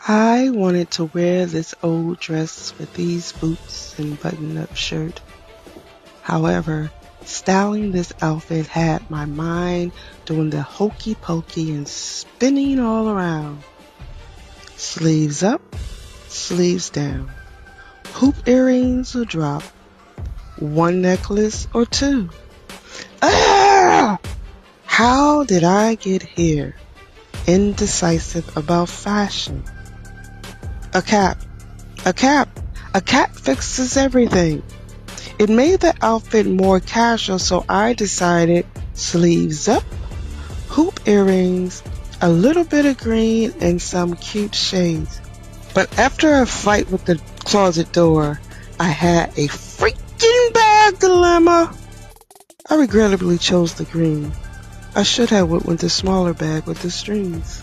I wanted to wear this old dress with these boots and button-up shirt. However, styling this outfit had my mind doing the hokey pokey and spinning all around. Sleeves up, sleeves down. Hoop earrings or drop. One necklace or two. Ah! How did I get here? Indecisive about fashion. A cap. A cap. A cap fixes everything. It made the outfit more casual, so I decided sleeves up, hoop earrings, a little bit of green, and some cute shades. But after a fight with the closet door, I had a freaking bad dilemma. I regrettably chose the green. I should have went with the smaller bag with the strings.